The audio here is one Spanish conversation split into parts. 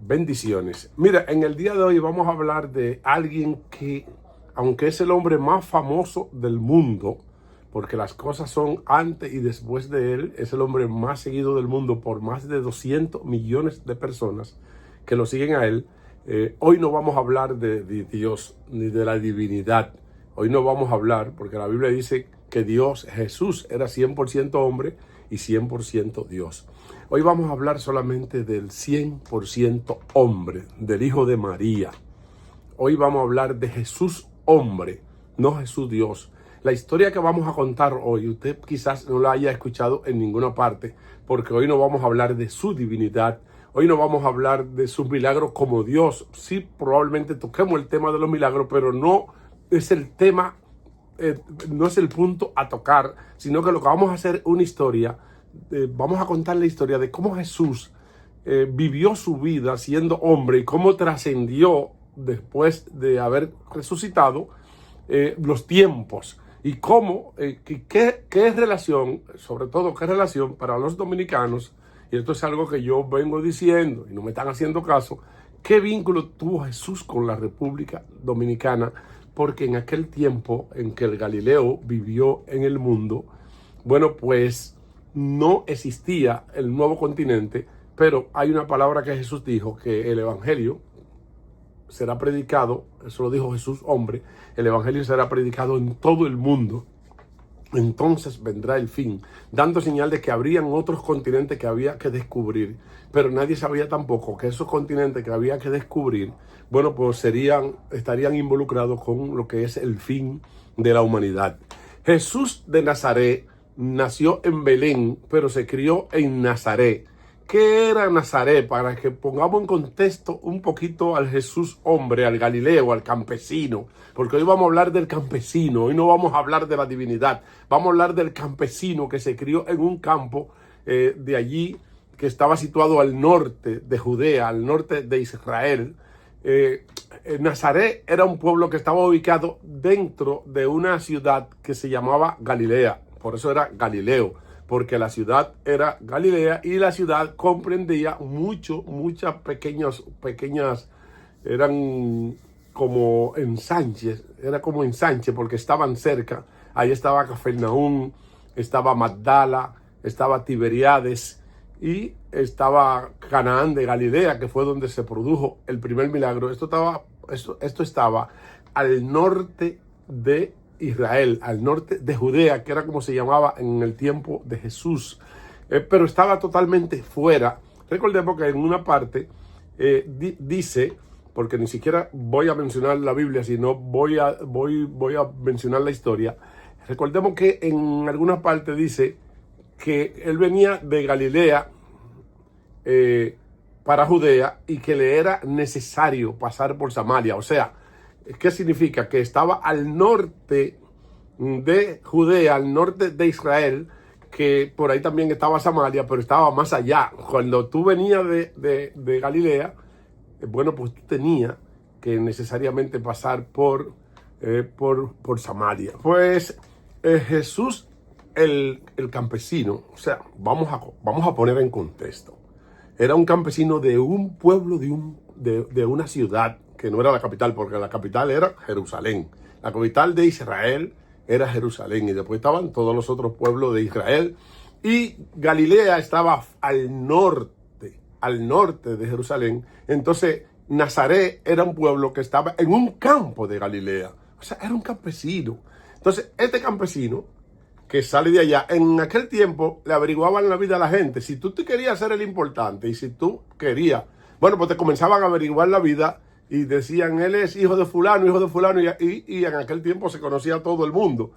Bendiciones. Mira, en el día de hoy vamos a hablar de alguien que, aunque es el hombre más famoso del mundo, porque las cosas son antes y después de él, es el hombre más seguido del mundo por más de 200 millones de personas que lo siguen a él. Hoy no vamos a hablar de Dios ni de la divinidad. Hoy no vamos a hablar, porque la Biblia dice que Dios, Jesús, era 100% hombre y 100% Dios. Hoy vamos a hablar solamente del 100% hombre, del Hijo de María. Hoy vamos a hablar de Jesús hombre, no Jesús Dios. La historia que vamos a contar hoy, usted quizás no la haya escuchado en ninguna parte, porque hoy no vamos a hablar de su divinidad, hoy no vamos a hablar de sus milagros como Dios. Sí, probablemente toquemos el tema de los milagros, pero no es el tema, no es el punto a tocar, sino que lo que vamos a hacer es una historia. Vamos a contar la historia de cómo Jesús vivió su vida siendo hombre y cómo trascendió después de haber resucitado los tiempos y cómo, qué relación, sobre todo qué relación para los dominicanos, y esto es algo que yo vengo diciendo y no me están haciendo caso, qué vínculo tuvo Jesús con la República Dominicana, porque en aquel tiempo en que el Galileo vivió en el mundo, bueno, pues no existía el nuevo continente, pero hay una palabra que Jesús dijo, que el evangelio será predicado, eso lo dijo Jesús hombre, el evangelio será predicado en todo el mundo, entonces vendrá el fin, dando señal de que habrían otros continentes que había que descubrir, pero nadie sabía tampoco que esos continentes que había que descubrir, bueno, pues estarían involucrados con lo que es el fin de la humanidad. Jesús de Nazaret nació en Belén, pero se crió en Nazaret. ¿Qué era Nazaret? Para que pongamos en contexto un poquito al Jesús hombre, al Galileo, al campesino, porque hoy vamos a hablar del campesino, hoy no vamos a hablar de la divinidad, vamos a hablar del campesino que se crió en un campo de allí, que estaba situado al norte de Judea, al norte de Israel. Nazaret era un pueblo que estaba ubicado dentro de una ciudad que se llamaba Galilea, por eso era Galileo, porque la ciudad era Galilea y la ciudad comprendía muchas pequeñas, eran como ensanches, era como ensanche porque estaban cerca. Ahí estaba Cafarnaúm, estaba Magdala, estaba Tiberíades y estaba Canaán de Galilea, que fue donde se produjo el primer milagro. Esto estaba al norte de Israel, al norte de Judea, que era como se llamaba en el tiempo de Jesús, pero estaba totalmente fuera. Recordemos que en una parte dice, porque ni siquiera voy a mencionar la Biblia, sino voy a mencionar la historia. Recordemos que en alguna parte dice que él venía de Galilea para Judea y que le era necesario pasar por Samaria. O sea, ¿qué significa? Que estaba al norte de Judea, al norte de Israel, que por ahí también estaba Samaria, pero estaba más allá. Cuando tú venías de Galilea, bueno, pues tú tenías que necesariamente pasar por Samaria. Pues Jesús, el campesino, o sea, vamos a poner en contexto. Era un campesino de un pueblo, de una ciudad que no era la capital, porque la capital era Jerusalén. La capital de Israel era Jerusalén y después estaban todos los otros pueblos de Israel. Y Galilea estaba al norte de Jerusalén. Entonces Nazaret era un pueblo que estaba en un campo de Galilea. O sea, era un campesino. Entonces este campesino que sale de allá, en aquel tiempo le averiguaban la vida a la gente. Si tú te querías ser el importante y si tú querías, bueno, pues te comenzaban a averiguar la vida y decían, él es hijo de fulano, y en aquel tiempo se conocía a todo el mundo.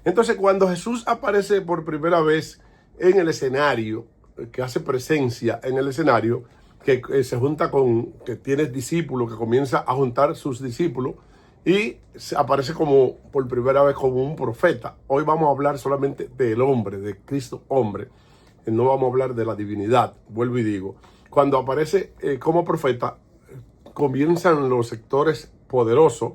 Entonces, cuando Jesús aparece por primera vez en el escenario, que hace presencia en el escenario, que se junta que tiene discípulos, que comienza a juntar sus discípulos, y aparece como por primera vez como un profeta. Hoy vamos a hablar solamente del hombre, de Cristo hombre. No vamos a hablar de la divinidad, vuelvo y digo. Cuando aparece como profeta, comienzan los sectores poderosos,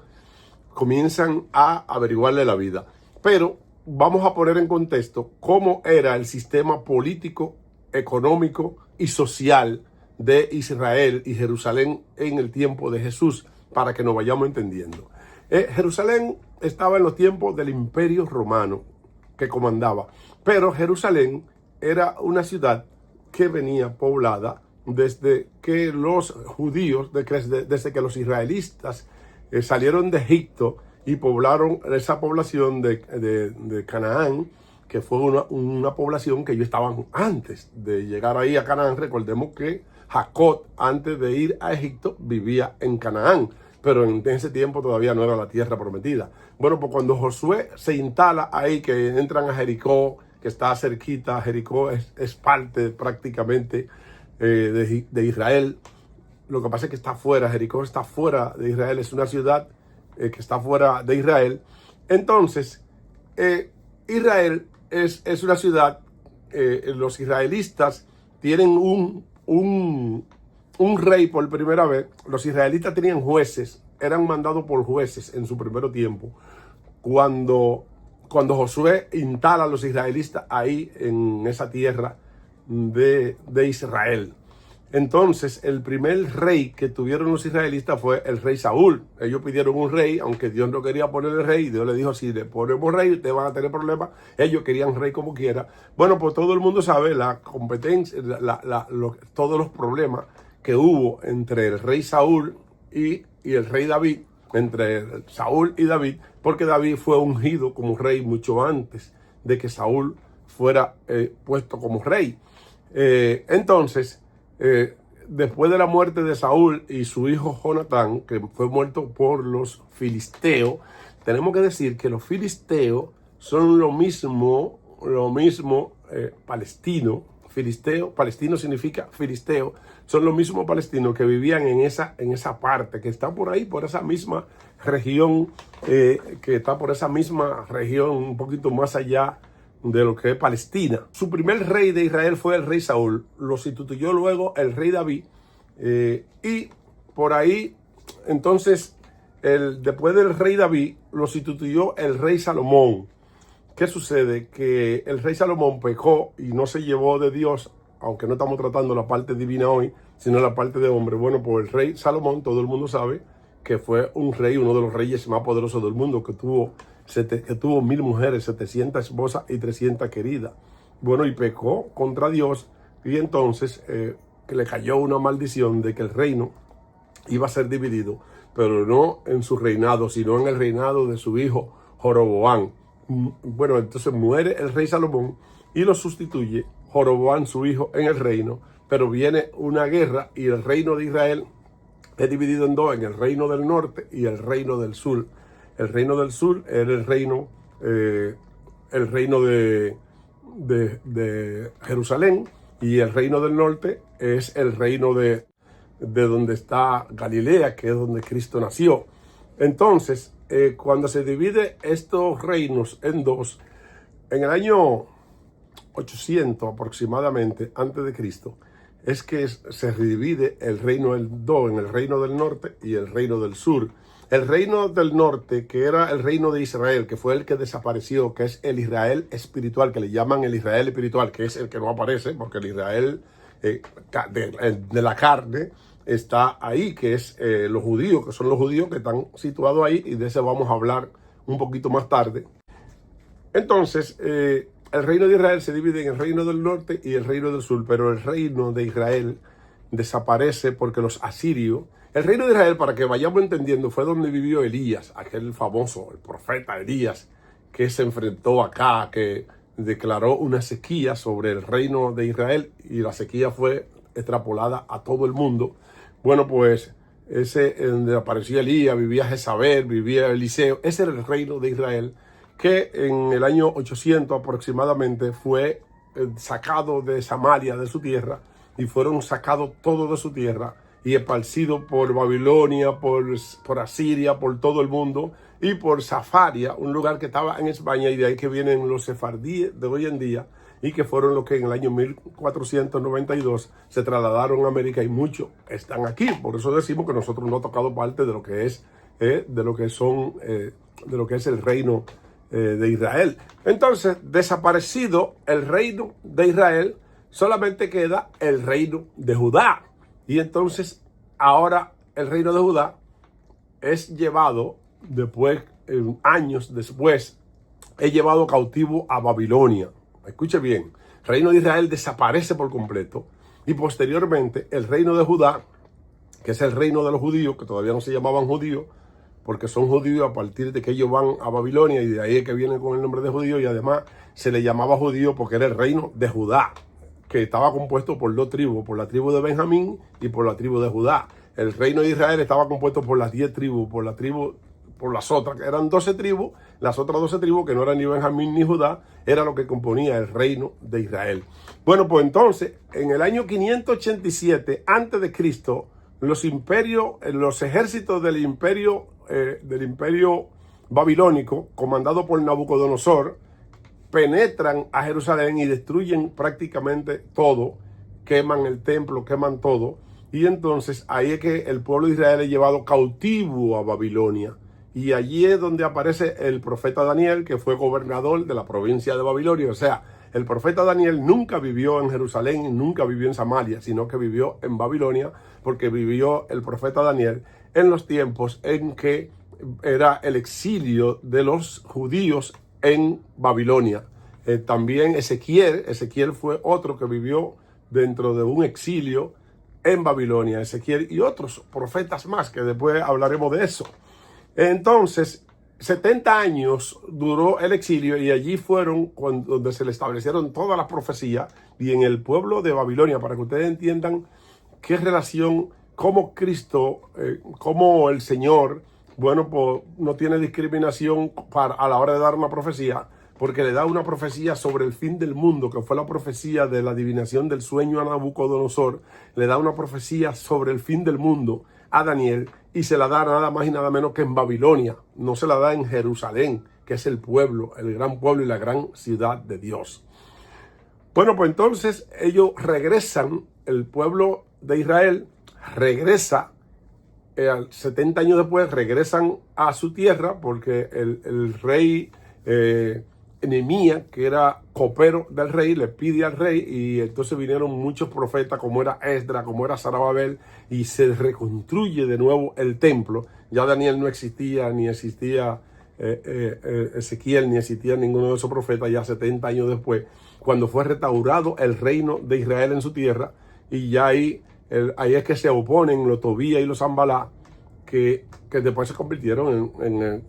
comienzan a averiguarle la vida. Pero vamos a poner en contexto cómo era el sistema político, económico y social de Israel y Jerusalén en el tiempo de Jesús, para que nos vayamos entendiendo. Jerusalén estaba en los tiempos del Imperio Romano que comandaba, pero Jerusalén era una ciudad que venía poblada desde que los judíos, desde que los israelitas salieron de Egipto y poblaron esa población de Canaán, que fue una población que ellos estaban antes de llegar ahí a Canaán. Recordemos que Jacob, antes de ir a Egipto, vivía en Canaán, pero en ese tiempo todavía no era la tierra prometida. Bueno, pues cuando Josué se instala ahí, que entran a Jericó, que está cerquita, Jericó es parte prácticamente de Israel. Lo que pasa es que está fuera, Jericó está fuera de Israel, es una ciudad que está fuera de Israel. Entonces, Israel es una ciudad, los israelitas tienen un rey por primera vez. Los israelitas tenían jueces, eran mandados por jueces en su primer tiempo. Cuando Josué instala a los israelitas ahí en esa tierra de Israel. Entonces, el primer rey que tuvieron los israelitas fue el rey Saúl. Ellos pidieron un rey, aunque Dios no quería ponerle rey. Dios le dijo, si le ponemos rey, ustedes van a tener problemas. Ellos querían rey como quiera. Bueno, pues todo el mundo sabe la competencia, todos los problemas que hubo entre el rey Saúl y el rey David, entre Saúl y David, porque David fue ungido como rey mucho antes de que Saúl fuera puesto como rey. Entonces, después de la muerte de Saúl y su hijo Jonatán, que fue muerto por los filisteos, tenemos que decir que los filisteos son lo mismo palestino. Palestino significa filisteo, son los mismos palestinos que vivían en esa parte, que está por ahí, por esa misma región, un poquito más allá de lo que es Palestina. Su primer rey de Israel fue el rey Saúl, lo sustituyó luego el rey David, y por ahí, entonces, después del rey David, lo sustituyó el rey Salomón. ¿Qué sucede? Que el rey Salomón pecó y no se llevó de Dios, aunque no estamos tratando la parte divina hoy, sino la parte de hombre. Bueno, pues el rey Salomón, todo el mundo sabe que fue un rey, uno de los reyes más poderosos del mundo, que tuvo 1000 mujeres, 700 esposas y 300 queridas. Bueno, y pecó contra Dios, y entonces que le cayó una maldición de que el reino iba a ser dividido, pero no en su reinado, sino en el reinado de su hijo Joroboam. Bueno, entonces muere el rey Salomón y lo sustituye Joroboam, su hijo, en el reino, pero viene una guerra y el reino de Israel es dividido en dos, en el reino del norte y el reino del sur. El reino del sur era el reino de Jerusalén, y el reino del norte es el reino de donde está Galilea, que es donde Cristo nació. Entonces, cuando se divide estos reinos en dos, en el año 800 aproximadamente, antes de Cristo, es que se divide el reino en dos, en el reino del norte y el reino del sur. El reino del norte, que era el reino de Israel, que fue el que desapareció, que es el Israel espiritual, que le llaman el Israel espiritual, que es el que no aparece, porque el Israel de la carne está ahí, que es los judíos, que son los judíos que están situados ahí, y de ese vamos a hablar un poquito más tarde. Entonces, el reino de Israel se divide en el reino del norte y el reino del sur, pero el reino de Israel desaparece porque los asirios... El reino de Israel, para que vayamos entendiendo, fue donde vivió Elías, aquel famoso, el profeta Elías, que se enfrentó acá, que declaró una sequía sobre el reino de Israel, y la sequía fue extrapolada a todo el mundo. Bueno, pues ese donde apareció Elías, vivía Jezabel, vivía Eliseo. Ese era el reino de Israel, que en el año 800 aproximadamente fue sacado de Samaria, de su tierra, y fueron sacados todos de su tierra y esparcidos por Babilonia, por Asiria, por todo el mundo, y por Safaria, un lugar que estaba en España, y de ahí que vienen los sefardíes de hoy en día, y que fueron los que en el año 1492 se trasladaron a América, y muchos están aquí. Por eso decimos que nosotros no hemos tocado parte de lo que es de lo que es el reino de Israel. Entonces, desaparecido el reino de Israel, solamente queda el reino de Judá. Y entonces ahora el reino de Judá es llevado después, años después, es llevado cautivo a Babilonia. Escuche bien, el reino de Israel desaparece por completo y posteriormente el reino de Judá, que es el reino de los judíos, que todavía no se llamaban judíos, porque son judíos a partir de que ellos van a Babilonia y de ahí es que vienen con el nombre de judío, y además se le llamaba judío porque era el reino de Judá, que estaba compuesto por dos tribus, por la tribu de Benjamín y por la tribu de Judá. El reino de Israel estaba compuesto por las 10 tribus, por las otras, que eran 12 tribus, las otras 12 tribus, que no eran ni Benjamín ni Judá, era lo que componía el reino de Israel. Bueno, pues entonces, en el año 587 antes de Cristo, los ejércitos del imperio babilónico, comandado por Nabucodonosor, penetran a Jerusalén y destruyen prácticamente todo, queman el templo, queman todo, y entonces ahí es que el pueblo de Israel es llevado cautivo a Babilonia, y allí es donde aparece el profeta Daniel, que fue gobernador de la provincia de Babilonia. O sea, el profeta Daniel nunca vivió en Jerusalén, nunca vivió en Samaria, sino que vivió en Babilonia, porque vivió el profeta Daniel en los tiempos en que era el exilio de los judíos en Babilonia. También Ezequiel fue otro que vivió dentro de un exilio en Babilonia. Ezequiel y otros profetas más, que después hablaremos de eso. Entonces, 70 años duró el exilio y allí fueron donde se le establecieron todas las profecías, y en el pueblo de Babilonia, para que ustedes entiendan qué relación, cómo Cristo, cómo el Señor, bueno, pues no tiene discriminación a la hora de dar una profecía, porque le da una profecía sobre el fin del mundo, que fue la profecía de la adivinación del sueño a Nabucodonosor. Le da una profecía sobre el fin del mundo a Daniel, y se la da nada más y nada menos que en Babilonia. No se la da en Jerusalén, que es el pueblo, el gran pueblo y la gran ciudad de Dios. Bueno, pues entonces ellos regresan, el pueblo de Israel regresa, 70 años después regresan a su tierra, porque el rey Nehemías, que era copero del rey, le pide al rey, y entonces vinieron muchos profetas, como era Esdras, como era Zorobabel, y se reconstruye de nuevo el templo. Ya Daniel no existía, ni existía Ezequiel, ni existía ninguno de esos profetas, ya 70 años después, cuando fue restaurado el reino de Israel en su tierra, y ya ahí es que se oponen los Tobías y los Zambalá, que después se convirtieron en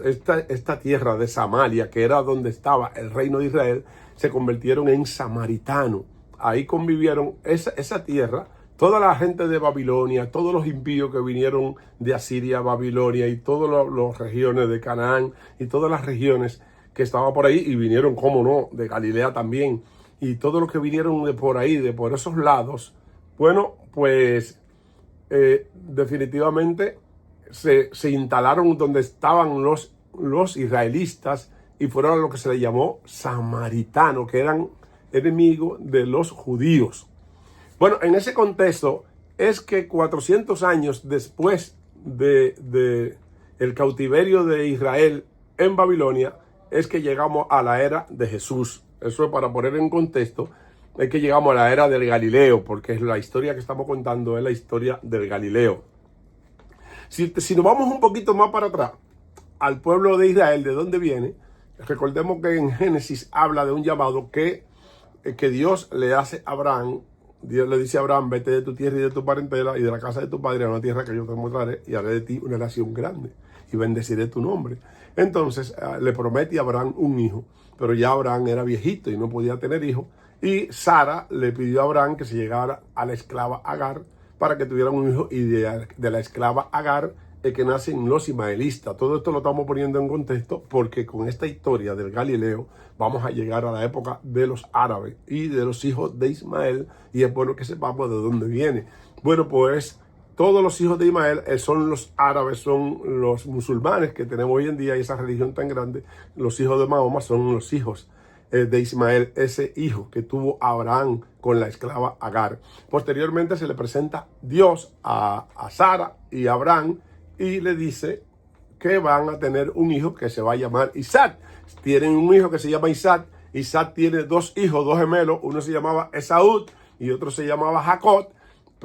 esta tierra de Samaria, que era donde estaba el reino de Israel, se convirtieron en samaritanos. Ahí convivieron esa tierra, toda la gente de Babilonia, todos los impíos que vinieron de Asiria a Babilonia, y todas las regiones de Canaán, y todas las regiones que estaban por ahí, y vinieron, cómo no, de Galilea también, y todos los que vinieron de por ahí, de por esos lados. Bueno, pues definitivamente se instalaron donde estaban los israelitas, y fueron a lo que se le llamó samaritanos, que eran enemigos de los judíos. Bueno, en ese contexto es que 400 años después de el cautiverio de Israel en Babilonia, es que llegamos a la era de Jesús. Eso es para poner en contexto, es que llegamos a la era del Galileo, porque la historia que estamos contando es la historia del Galileo. Si nos vamos un poquito más para atrás, al pueblo de Israel, de dónde viene, recordemos que en Génesis habla de un llamado que Dios le hace a Abraham. Dios le dice a Abraham: vete de tu tierra y de tu parentela y de la casa de tu padre a una tierra que yo te mostraré, y haré de ti una nación grande y bendeciré tu nombre. Entonces le promete a Abraham un hijo, pero ya Abraham era viejito y no podía tener hijos, y Sara le pidió a Abraham que se llegara a la esclava Agar para que tuvieran un hijo, y de la esclava Agar es que nacen los ismaelistas. Todo esto lo estamos poniendo en contexto porque con esta historia del Galileo vamos a llegar a la época de los árabes y de los hijos de Ismael, y es bueno que sepamos de dónde viene. Bueno, pues todos los hijos de Ismael son los árabes, son los musulmanes que tenemos hoy en día, y esa religión tan grande. Los hijos de Mahoma son los hijos de Ismael, ese hijo que tuvo Abraham con la esclava Agar. Posteriormente se le presenta Dios a Sara y a Abraham, y le dice que van a tener un hijo que se va a llamar Isaac. Tienen un hijo que se llama Isaac. Isaac tiene dos hijos, dos gemelos. Uno se llamaba Esaú y otro se llamaba Jacob.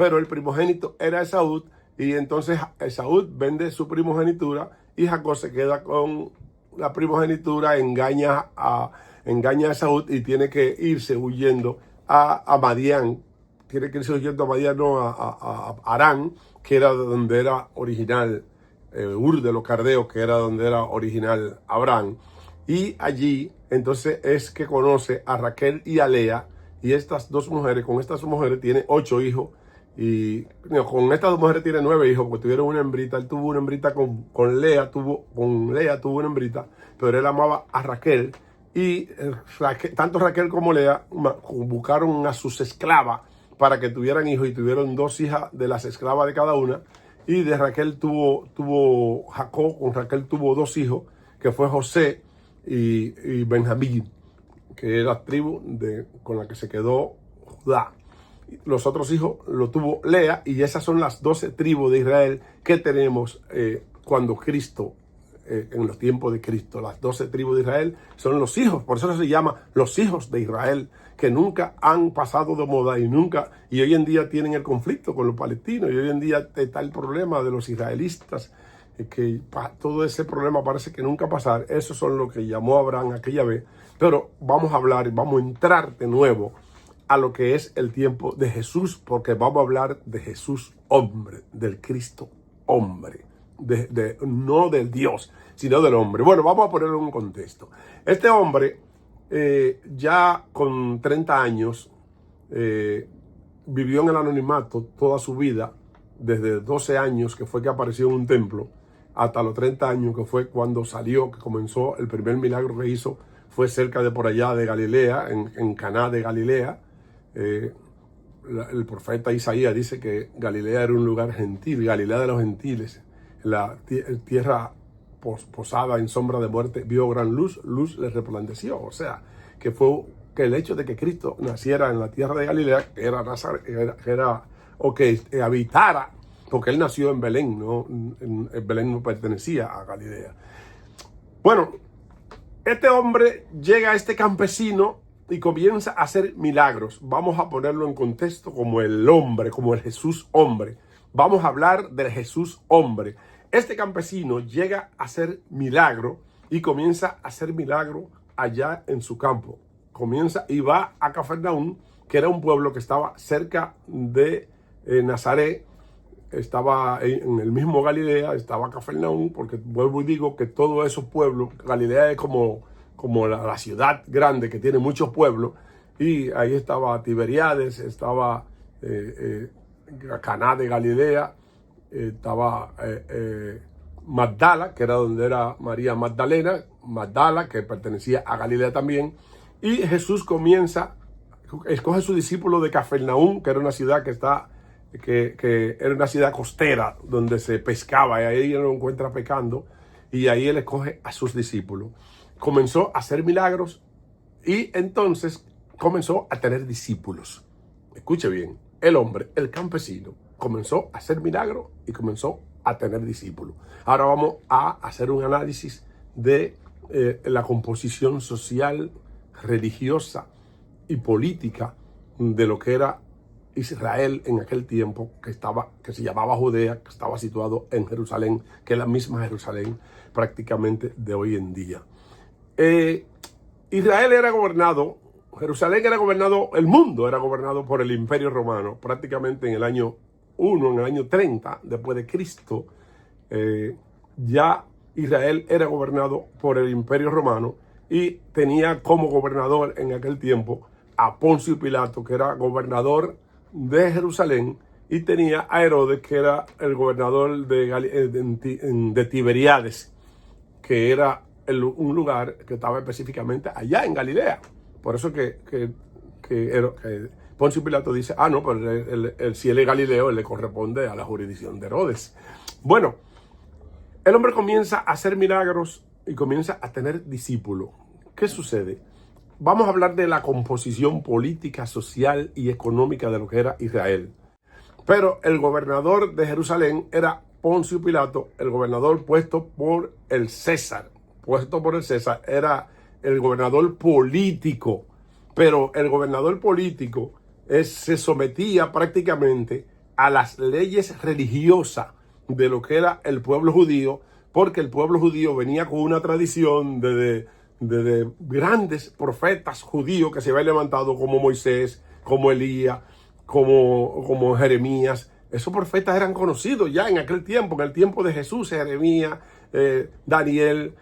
pero el primogénito era Esaú, y entonces Esaú vende su primogenitura y Jacob se queda con la primogenitura, engaña a Esaú y tiene que irse huyendo a Madián. Tiene que irse huyendo a Madián, no, a Harán, que era donde era original Ur de los Cardeos, que era donde era original Abraham. Y allí entonces es que conoce a Raquel y a Lea, y estas dos mujeres, con estas mujeres tiene 8 hijos, y con estas dos mujeres tiene 9 hijos, porque tuvieron una hembrita. Él tuvo una hembrita con Lea, tuvo una hembrita, pero él amaba a Raquel, y tanto Raquel como Lea buscaron a sus esclavas para que tuvieran hijos, y tuvieron 2 hijas de las esclavas de cada una, y de Raquel tuvo Jacob, con Raquel tuvo 2 hijos, que fue José y Benjamín, que era la tribu con la que se quedó Judá. Los otros hijos lo tuvo Lea, y esas son las 12 tribus de Israel que tenemos cuando Cristo, en los tiempos de Cristo. Las 12 tribus de Israel son los hijos, por eso se llama los hijos de Israel, que nunca han pasado de moda y hoy en día tienen el conflicto con los palestinos, y hoy en día está el problema de los israelitas, que todo ese problema parece que nunca pasar. Esos son lo que llamó Abraham aquella vez. Pero vamos a hablar y vamos a entrar de nuevo a lo que es el tiempo de Jesús, porque vamos a hablar de Jesús hombre, del Cristo hombre, no del Dios, sino del hombre. Bueno, vamos a ponerlo en un contexto. Este hombre, ya con 30 años, vivió en el anonimato toda su vida, desde 12 años que fue que apareció en un templo, hasta los 30 años que fue cuando salió, que comenzó el primer milagro que hizo, fue cerca de por allá de Galilea, en Caná de Galilea. El profeta Isaías dice que Galilea era un lugar gentil, Galilea de los gentiles, la tierra posada en sombra de muerte, vio gran luz, luz le resplandeció. O sea, que fue que el hecho de que Cristo naciera en la tierra de Galilea, que habitara, porque él nació en Belén, ¿no? Belén no pertenecía a Galilea. Bueno, este hombre llega a este campesino y comienza a hacer milagros. Vamos a ponerlo en contexto como el hombre, como el Jesús hombre. Vamos a hablar del Jesús hombre. Este campesino llega a hacer milagro y comienza a hacer milagro allá en su campo. Comienza y va a Cafarnaúm, que era un pueblo que estaba cerca de Nazaret. Estaba en el mismo Galilea, estaba Cafarnaúm, porque vuelvo y digo que todos esos pueblos, Galilea es como la ciudad grande que tiene muchos pueblos, y ahí estaba Tiberíades, estaba Caná de Galilea, estaba Magdala, que era donde era María Magdalena, Magdala, que pertenecía a Galilea también, y Jesús escoge a su discípulo de Cafarnaúm, que era una ciudad que era una ciudad costera donde se pescaba, y ahí él lo encuentra pescando, y ahí él escoge a sus discípulos. Comenzó a hacer milagros y entonces comenzó a tener discípulos. Escuche bien, el hombre, el campesino, comenzó a hacer milagros y comenzó a tener discípulos. Ahora vamos a hacer un análisis de la composición social, religiosa y política de lo que era Israel en aquel tiempo, que se llamaba Judea, que estaba situado en Jerusalén, que es la misma Jerusalén prácticamente de hoy en día. Israel era gobernado, Jerusalén era gobernado, el mundo era gobernado por el Imperio Romano, prácticamente en el año 1, en el año 30 después de Cristo. Ya Israel era gobernado por el Imperio Romano y tenía como gobernador en aquel tiempo a Poncio Pilato, que era gobernador de Jerusalén, y tenía a Herodes, que era el gobernador de Tiberíades, que era un lugar que estaba específicamente allá en Galilea. Por eso que Poncio Pilato dice, no, pero si él es Galileo, él le corresponde a la jurisdicción de Herodes. Bueno, el hombre comienza a hacer milagros y comienza a tener discípulos. ¿Qué sucede? Vamos a hablar de la composición política, social y económica de lo que era Israel. Pero el gobernador de Jerusalén era Poncio Pilato, el gobernador puesto por el César. Era el gobernador político. Pero el gobernador político se sometía prácticamente a las leyes religiosas de lo que era el pueblo judío, porque el pueblo judío venía con una tradición de grandes profetas judíos que se habían levantado, como Moisés, como Elías, como Jeremías. Esos profetas eran conocidos ya en aquel tiempo, en el tiempo de Jesús, Jeremías, Daniel,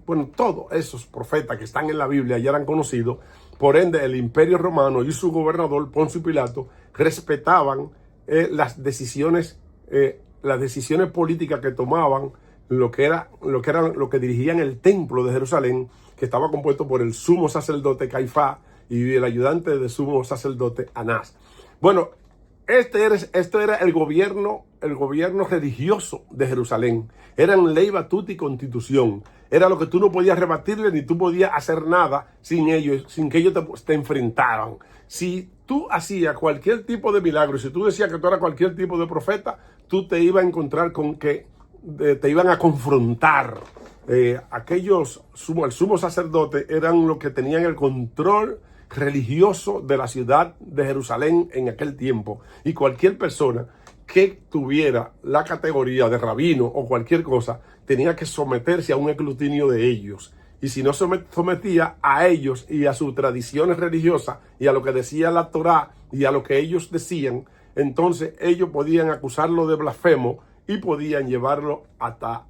bueno, todos esos profetas que están en la Biblia ya eran conocidos. Por ende, el Imperio Romano y su gobernador, Poncio Pilato, respetaban las decisiones políticas que tomaban lo que dirigían el templo de Jerusalén, que estaba compuesto por el sumo sacerdote Caifás y el ayudante del sumo sacerdote Anás. Bueno, esto era el gobierno religioso de Jerusalén. Eran ley, batuta y constitución. Era lo que tú no podías rebatirle, ni tú podías hacer nada sin ellos, sin que ellos te enfrentaran. Si tú hacías cualquier tipo de milagro, si tú decías que tú eras cualquier tipo de profeta, tú te ibas a encontrar con que te iban a confrontar. El sumo sacerdote eran los que tenían el control religioso de la ciudad de Jerusalén en aquel tiempo, y cualquier persona que tuviera la categoría de rabino o cualquier cosa tenía que someterse a un escrutinio de ellos, y si no se sometía a ellos y a sus tradiciones religiosas y a lo que decía la Torá y a lo que ellos decían, entonces ellos podían acusarlo de blasfemo y podían llevarlo hasta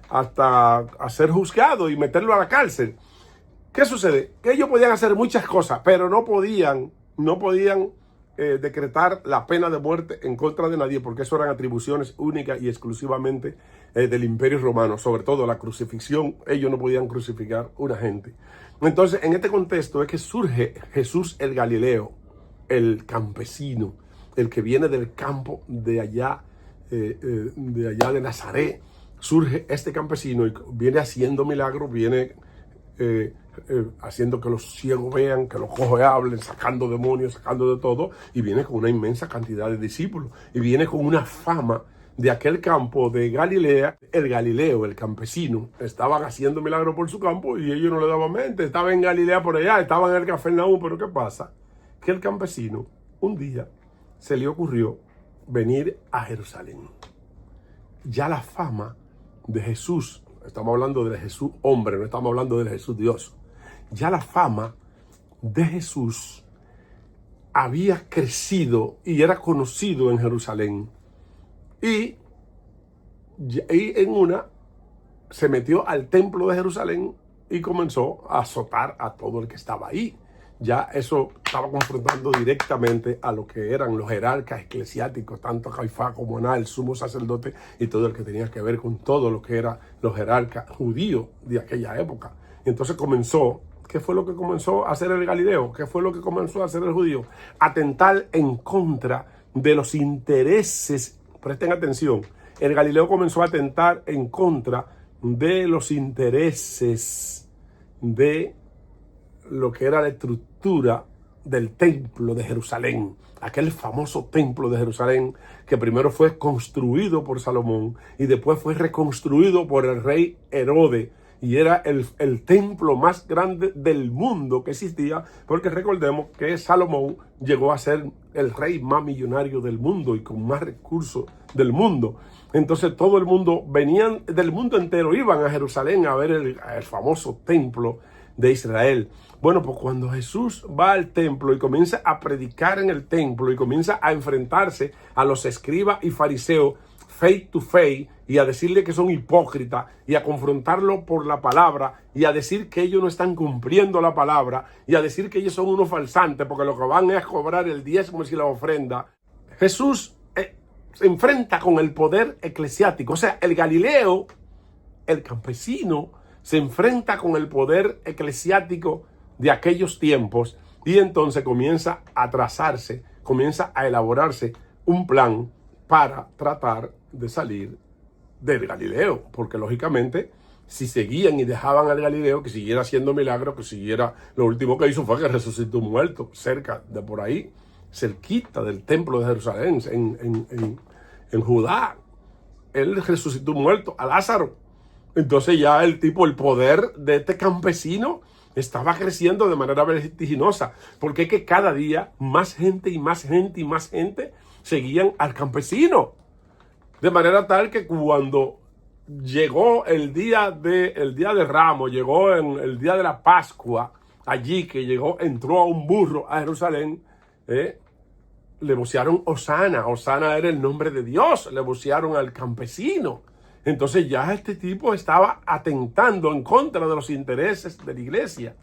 a ser juzgado y meterlo a la cárcel. ¿Qué sucede? Que ellos podían hacer muchas cosas, pero no podían decretar la pena de muerte en contra de nadie, porque eso eran atribuciones únicas y exclusivamente del Imperio Romano. Sobre todo la crucifixión, ellos no podían crucificar a una gente. Entonces, en este contexto es que surge Jesús el Galileo, el campesino, el que viene del campo de allá de Nazaret. Surge este campesino y viene haciendo milagros, viene haciendo que los ciegos vean, que los cojos hablen, sacando demonios, sacando de todo, y viene con una inmensa cantidad de discípulos, y viene con una fama de aquel campo de Galilea. El Galileo, el campesino, estaban haciendo milagros por su campo y ellos no le daban mente. Estaba en Galilea por allá, estaban en el Cafarnaúm. Pero ¿qué pasa? Que el campesino un día se le ocurrió venir a Jerusalén. Ya la fama de Jesús, estamos hablando de Jesús hombre, no estamos hablando de Jesús Dios, ya la fama de Jesús había crecido y era conocido en Jerusalén. Y en una se metió al templo de Jerusalén y comenzó a azotar a todo el que estaba ahí. Ya eso estaba confrontando directamente a lo que eran los jerarcas eclesiásticos, tanto Caifás como Anás, el sumo sacerdote, y todo el que tenía que ver con todo lo que eran los jerarcas judíos de aquella época. Entonces comenzó, ¿qué fue lo que comenzó a hacer el Galileo? ¿Qué fue lo que comenzó a hacer el judío? Atentar en contra de los intereses. Presten atención, el Galileo comenzó a atentar en contra de los intereses de lo que era la estructura del templo de Jerusalén, aquel famoso templo de Jerusalén que primero fue construido por Salomón y después fue reconstruido por el rey Herodes, y era el templo más grande del mundo que existía, porque recordemos que Salomón llegó a ser el rey más millonario del mundo y con más recursos del mundo. Entonces todo el mundo, venían del mundo entero, iban a Jerusalén a ver el famoso templo de Israel. Bueno, pues cuando Jesús va al templo y comienza a predicar en el templo y comienza a enfrentarse a los escribas y fariseos face to face, y a decirle que son hipócritas, y a confrontarlo por la palabra, y a decir que ellos no están cumpliendo la palabra, y a decir que ellos son unos falsantes porque lo que van es cobrar el diezmo y la ofrenda. Jesús se enfrenta con el poder eclesiástico. O sea, el Galileo, el campesino, se enfrenta con el poder eclesiástico de aquellos tiempos, y entonces comienza a trazarse, comienza a elaborarse un plan para tratar de salir del Galileo, porque lógicamente si seguían y dejaban al Galileo que siguiera haciendo milagros, que siguiera, lo último que hizo fue que resucitó un muerto cerca de por ahí, cerquita del templo de Jerusalén, en Judá. Él resucitó un muerto, a Lázaro. Entonces ya el poder de este campesino estaba creciendo de manera vertiginosa, porque es que cada día más gente y más gente y más gente seguían al campesino. De manera tal que cuando llegó el día de Ramos, llegó en el día de la Pascua, allí que entró a un burro a Jerusalén, le vocearon Hosana. Hosana era el nombre de Dios, le vocearon al campesino. Entonces ya este tipo estaba atentando en contra de los intereses de la iglesia.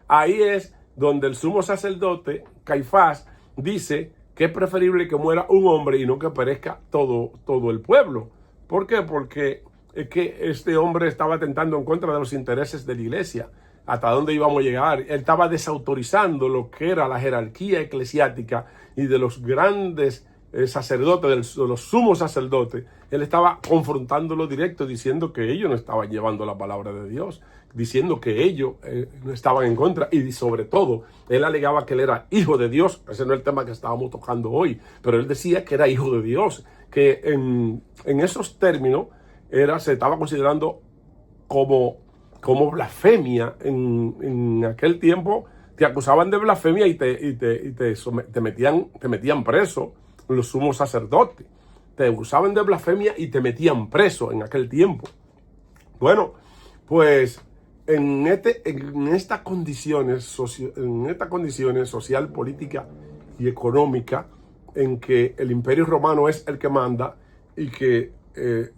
Ahí es donde el sumo sacerdote, Caifás, dice que es preferible que muera un hombre y no que perezca todo el pueblo. ¿Por qué? Porque es que este hombre estaba atentando en contra de los intereses de la iglesia. ¿Hasta dónde íbamos a llegar? Él estaba desautorizando lo que era la jerarquía eclesiástica y de los grandes sacerdotes, de los sumos sacerdotes. Él estaba confrontándolo directo, diciendo que ellos no estaban llevando la palabra de Dios, diciendo que ellos no estaban en contra, y sobre todo, él alegaba que él era hijo de Dios. Ese no es el tema que estábamos tocando hoy, pero él decía que era hijo de Dios, que en esos términos se estaba considerando como blasfemia. En aquel tiempo te acusaban de blasfemia y te metían preso los sumos sacerdotes. Te acusaban de blasfemia y te metían preso en aquel tiempo. Bueno, pues en estas condiciones social, política y económica, en que el Imperio Romano es el que manda y que el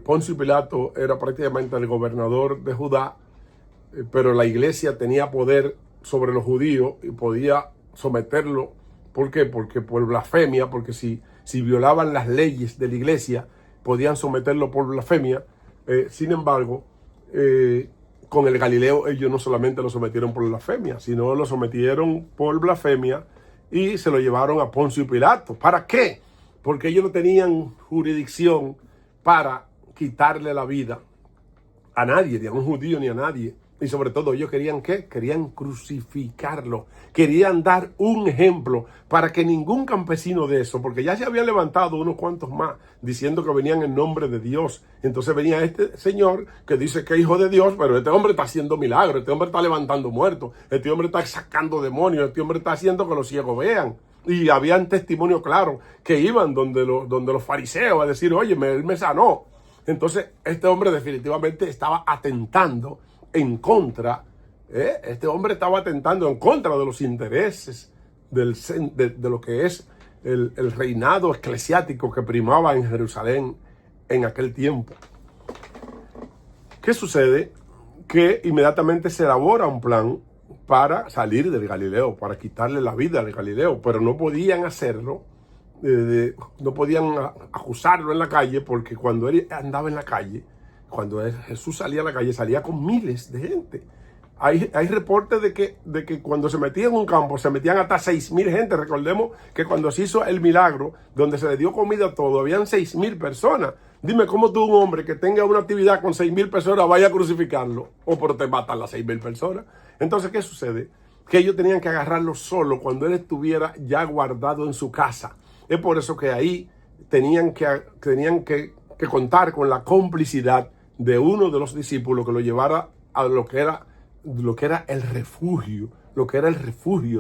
Poncio Pilato era prácticamente el gobernador de Judá, pero la iglesia tenía poder sobre los judíos y podía someterlo. ¿Por qué? Porque por blasfemia, porque si violaban las leyes de la iglesia, podían someterlo por blasfemia. Sin embargo, con el Galileo ellos no solamente lo sometieron por blasfemia, sino lo sometieron por blasfemia y se lo llevaron a Poncio Pilato. ¿Para qué? Porque ellos no tenían jurisdicción para quitarle la vida a nadie, ni a un judío ni a nadie. Y sobre todo ellos querían ¿qué? Querían crucificarlo. Querían dar un ejemplo para que ningún campesino de eso, porque ya se habían levantado unos cuantos más diciendo que venían en nombre de Dios. Entonces venía este señor que dice que es hijo de Dios, pero este hombre está haciendo milagros, este hombre está levantando muertos, este hombre está sacando demonios, este hombre está haciendo que los ciegos vean. Y habían testimonios claros que iban donde los fariseos a decir, oye, él me sanó. Entonces este hombre definitivamente estaba atentando en contra, este hombre estaba atentando en contra de los intereses de lo que es el reinado eclesiástico que primaba en Jerusalén en aquel tiempo. ¿Qué sucede? Que inmediatamente se elabora un plan para salir del Galileo, para quitarle la vida al Galileo, pero no podían hacerlo, no podían acusarlo en la calle, porque cuando él andaba en la calle, cuando Jesús salía a la calle, salía con miles de gente. Hay reportes de que cuando se metía en un campo, se metían hasta 6,000 gente. Recordemos que cuando se hizo el milagro, donde se le dio comida a todo, habían 6,000 personas. Dime, ¿cómo tú, un hombre que tenga una actividad con 6,000 personas, vaya a crucificarlo? O por te matan las 6,000 personas. Entonces, ¿qué sucede? Que ellos tenían que agarrarlo solo cuando él estuviera ya guardado en su casa. Es por eso que ahí tenían que contar con la complicidad de uno de los discípulos que lo llevara a lo que era el refugio,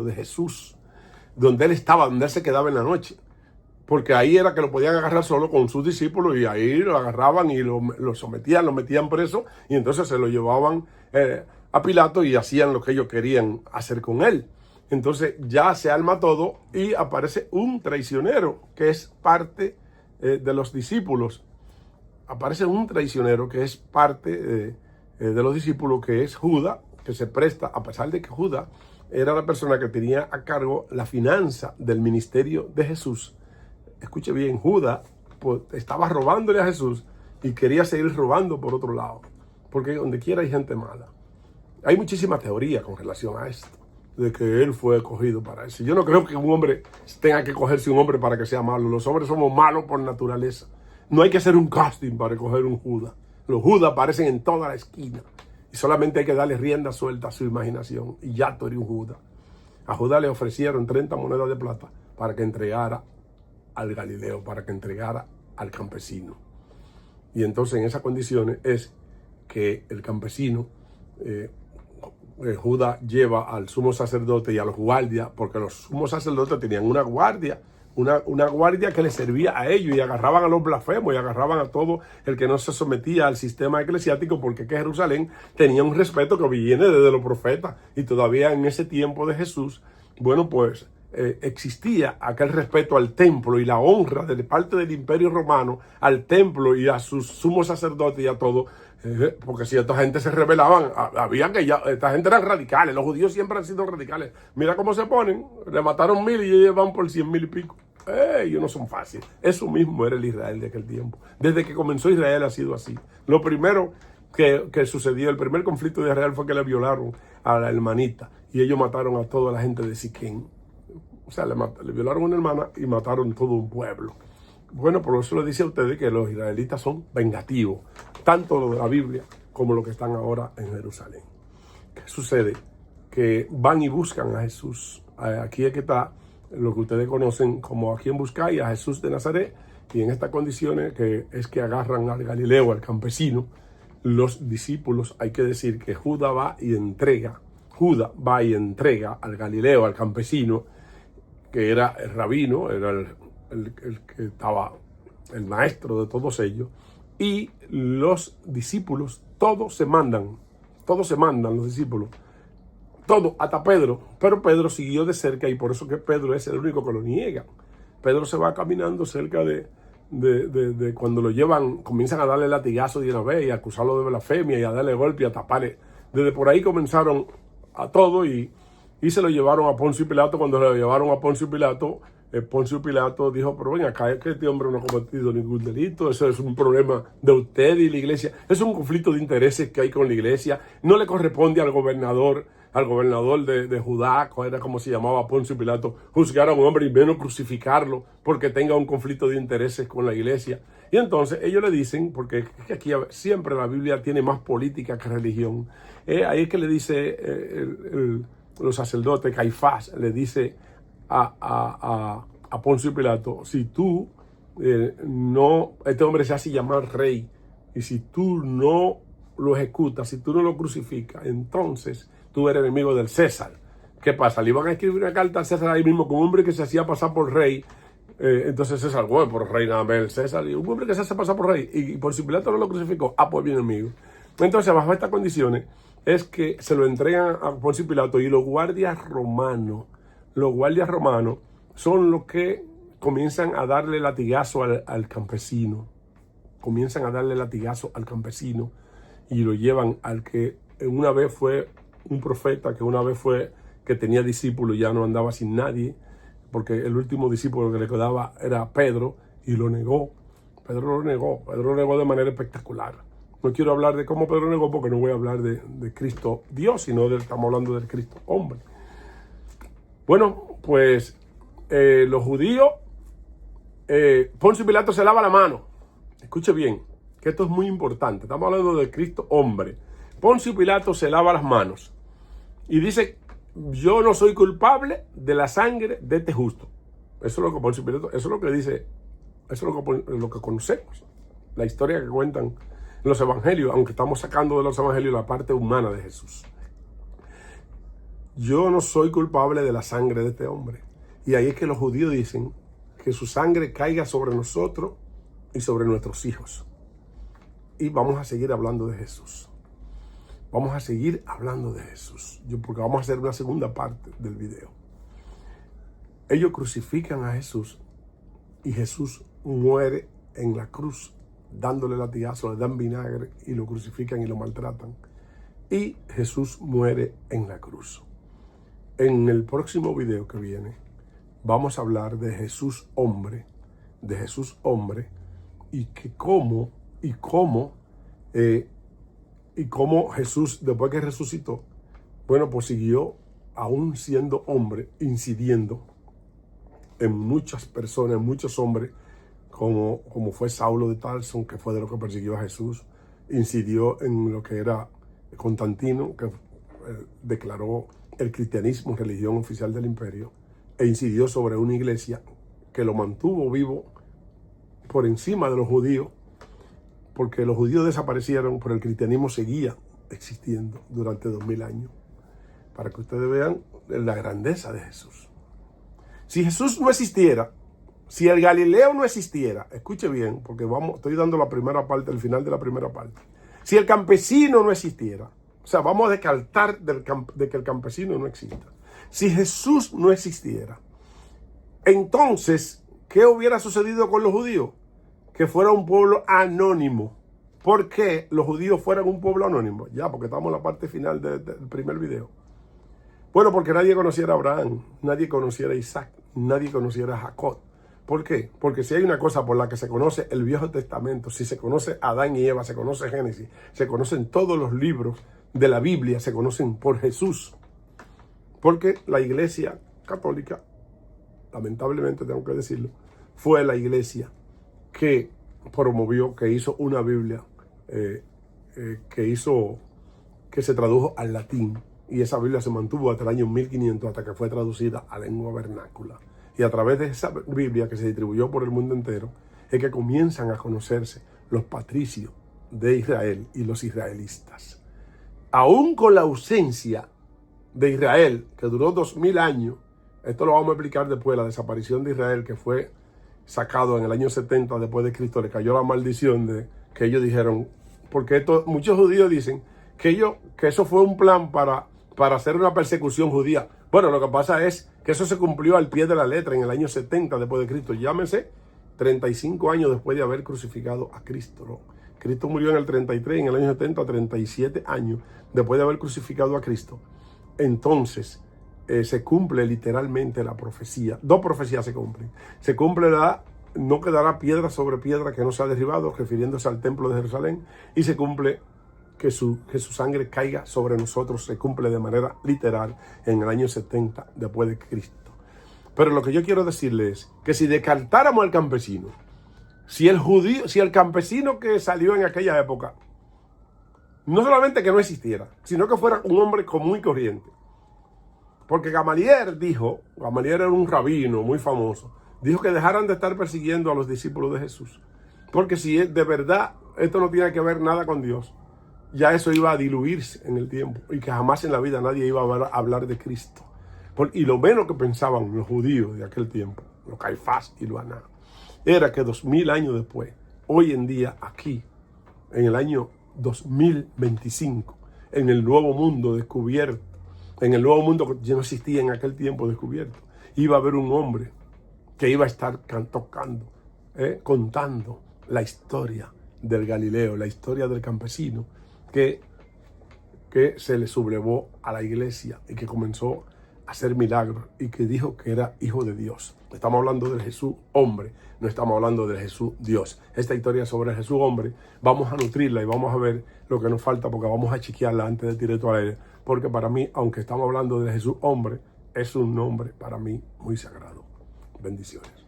de Jesús, donde él estaba, donde él se quedaba en la noche. Porque ahí era que lo podían agarrar solo con sus discípulos, y ahí lo agarraban y lo sometían, lo metían preso, y entonces se lo llevaban a Pilato y hacían lo que ellos querían hacer con él. Entonces ya se arma todo y aparece un traicionero que es parte de los discípulos. Aparece un traicionero que es parte de los discípulos, que es Judas, que se presta, a pesar de que Judas era la persona que tenía a cargo la finanza del ministerio de Jesús. Escuche bien, Judas pues, estaba robándole a Jesús y quería seguir robando por otro lado, porque donde quiera hay gente mala. Hay muchísimas teorías con relación a esto, de que él fue escogido para eso. Yo no creo que un hombre tenga que cogerse un hombre para que sea malo. Los hombres somos malos por naturaleza. No hay que hacer un casting para escoger un Judas. Los Judas aparecen en toda la esquina. Y solamente hay que darle rienda suelta a su imaginación. Y ya tú eres un Judas. A Judas le ofrecieron 30 monedas de plata para que entregara al Galileo, para que entregara al campesino. Y entonces en esas condiciones es que el campesino Judas lleva al sumo sacerdote y a los guardias, porque los sumos sacerdotes tenían una guardia que les servía a ellos, y agarraban a los blasfemos y agarraban a todo el que no se sometía al sistema eclesiástico, porque que Jerusalén tenía un respeto que viene desde los profetas, y todavía en ese tiempo de Jesús, bueno, pues existía aquel respeto al templo y la honra de parte del Imperio Romano al templo y a sus sumos sacerdotes y a todo. Porque si esta gente se rebelaban, había que ya, esta gente eran radicales, los judíos siempre han sido radicales. Mira cómo se ponen, le mataron 1000 y ellos van por 100,000 y pico. Ellos no son fáciles. Eso mismo era el Israel de aquel tiempo. Desde que comenzó Israel ha sido así. Lo primero que sucedió, el primer conflicto de Israel fue que le violaron a la hermanita y ellos mataron a toda la gente de Siquén. O sea, le violaron a una hermana y mataron todo un pueblo. Bueno, por eso le dice a ustedes que los israelitas son vengativos, tanto lo de la Biblia como lo que están ahora en Jerusalén. ¿Qué sucede? Que van y buscan a Jesús. Aquí es que está lo que ustedes conocen como a quien buscáis, a Jesús de Nazaret, y en estas condiciones que es que agarran al Galileo, al campesino. Los discípulos, hay que decir que Judas va y entrega al Galileo, al campesino, que era el rabino, era el que estaba, el maestro de todos ellos, y los discípulos, todos se mandan los discípulos, todo, hasta Pedro, pero Pedro siguió de cerca, y por eso que Pedro es el único que lo niega. Pedro se va caminando cerca de cuando lo llevan, comienzan a darle latigazos de una vez y a acusarlo de blasfemia y a darle golpe y a taparle. Desde por ahí comenzaron a todo, y se lo llevaron a Poncio Pilato. Cuando lo llevaron a Poncio Pilato dijo, pero ven acá, es que este hombre no ha cometido ningún delito, eso es un problema de usted y la iglesia, es un conflicto de intereses que hay con la iglesia, no le corresponde al gobernador de Judá, era como se llamaba Poncio Pilato, juzgar a un hombre y menos crucificarlo porque tenga un conflicto de intereses con la iglesia. Y entonces ellos le dicen, porque aquí siempre la Biblia tiene más política que religión, ahí es que le dice los sacerdotes, Caifás, le dice a Poncio Pilato, si tú este hombre se hace llamar rey, y si tú no lo ejecutas, si tú no lo crucificas, entonces tú eres enemigo del César. ¿Qué pasa? Le iban a escribir una carta al César ahí mismo con un hombre que se hacía pasar por rey. Entonces César, bueno, por rey nada más el César, y un hombre que se hace pasar por rey, y por si Pilato no lo crucificó, pues bien enemigo. Entonces, bajo estas condiciones, es que se lo entregan a Poncio Pilato, y los guardias romanos son los que comienzan a darle latigazo al campesino. Comienzan a darle latigazo al campesino y lo llevan al que una vez fue un profeta, que una vez fue que tenía discípulos y ya no andaba sin nadie, porque el último discípulo que le quedaba era Pedro, y lo negó. Pedro lo negó de manera espectacular. No quiero hablar de cómo Pedro negó, porque no voy a hablar de Cristo Dios, sino estamos hablando del Cristo hombre. Bueno, pues los judíos, Poncio Pilato se lava la mano. Escuche bien, que esto es muy importante. Estamos hablando del Cristo hombre. Poncio Pilato se lava las manos y dice, yo no soy culpable de la sangre de este justo. Eso es lo que Poncio Pilato, eso es lo que dice, eso es lo que conocemos. La historia que cuentan los evangelios, aunque estamos sacando de los evangelios la parte humana de Jesús. Yo no soy culpable de la sangre de este hombre. Y ahí es que los judíos dicen que su sangre caiga sobre nosotros y sobre nuestros hijos. Y vamos a seguir hablando de Jesús. Vamos a seguir hablando de Jesús. Porque vamos a hacer una segunda parte del video. Ellos crucifican a Jesús y Jesús muere en la cruz, dándole latigazos, le dan vinagre y lo crucifican y lo maltratan. Y Jesús muere en la cruz. En el próximo video que viene vamos a hablar de Jesús hombre, y que cómo Jesús, después que resucitó, bueno, pues siguió aún siendo hombre, incidiendo en muchas personas, en muchos hombres, como fue Saulo de Tarso, que fue de lo que persiguió a Jesús, incidió en lo que era Constantino, que declaró el cristianismo religión oficial del imperio, e incidió sobre una iglesia que lo mantuvo vivo por encima de los judíos, porque los judíos desaparecieron, pero el cristianismo seguía existiendo durante 2000 años. para que ustedes vean la grandeza de Jesús. Si Jesús no existiera, si el Galileo no existiera, escuche bien, porque estoy dando la primera parte, el final de la primera parte. Si el campesino no existiera, o sea, vamos a descartar de que el campesino no exista. Si Jesús no existiera, entonces, ¿qué hubiera sucedido con los judíos? Que fuera un pueblo anónimo. ¿Por qué los judíos fueran un pueblo anónimo? Ya, porque estamos en la parte final del primer video. Bueno, porque nadie conociera a Abraham, nadie conociera a Isaac, nadie conociera a Jacob. ¿Por qué? Porque si hay una cosa por la que se conoce el Viejo Testamento, si se conoce a Adán y Eva, se conoce Génesis, se conocen todos los libros de la Biblia, se conocen por Jesús. Porque la Iglesia Católica, lamentablemente tengo que decirlo, fue la iglesia que promovió, que hizo una Biblia, que se tradujo al latín. Y esa Biblia se mantuvo hasta el año 1500, hasta que fue traducida a lengua vernácula. Y a través de esa Biblia que se distribuyó por el mundo entero, es que comienzan a conocerse los patricios de Israel y los israelitas. Aún con la ausencia de Israel, que duró 2000 años, esto lo vamos a explicar después, la desaparición de Israel, que fue sacado en el año 70 después de Cristo, le cayó la maldición de que ellos dijeron, porque muchos judíos dicen que eso fue un plan para hacer una persecución judía. Bueno, lo que pasa es que eso se cumplió al pie de la letra en el año 70 después de Cristo. Llámese 35 años después de haber crucificado a Cristo, ¿no? Cristo murió en el 33, en el año 70, 37 años después de haber crucificado a Cristo. Entonces, se cumple literalmente la profecía. Dos profecías se cumplen. Se cumple no quedará piedra sobre piedra que no sea derribado, refiriéndose al templo de Jerusalén, y se cumple que su sangre caiga sobre nosotros, se cumple de manera literal en el año 70 después de Cristo. Pero lo que yo quiero decirles es que si descartáramos al campesino, si el campesino que salió en aquella época, no solamente que no existiera, sino que fuera un hombre común y corriente. Porque Gamaliel era un rabino muy famoso, dijo que dejaran de estar persiguiendo a los discípulos de Jesús. Porque si de verdad esto no tiene que ver nada con Dios, ya eso iba a diluirse en el tiempo y que jamás en la vida nadie iba a hablar de Cristo. Y lo menos que pensaban los judíos de aquel tiempo, los Caifás y los Anás, era que 2000 años después, hoy en día aquí, en el año 2025, en el nuevo mundo descubierto, en el nuevo mundo que ya no existía en aquel tiempo descubierto, iba a haber un hombre que iba a estar contando la historia del Galileo, la historia del campesino que se le sublevó a la iglesia y que comenzó a hacer milagros y que dijo que era hijo de Dios. Estamos hablando del Jesús hombre, no estamos hablando del Jesús Dios. Esta historia sobre el Jesús hombre, vamos a nutrirla y vamos a ver lo que nos falta, porque vamos a chequearla antes de tirar esto al aire. Porque para mí, aunque estamos hablando de Jesús hombre, es un nombre para mí muy sagrado. Bendiciones.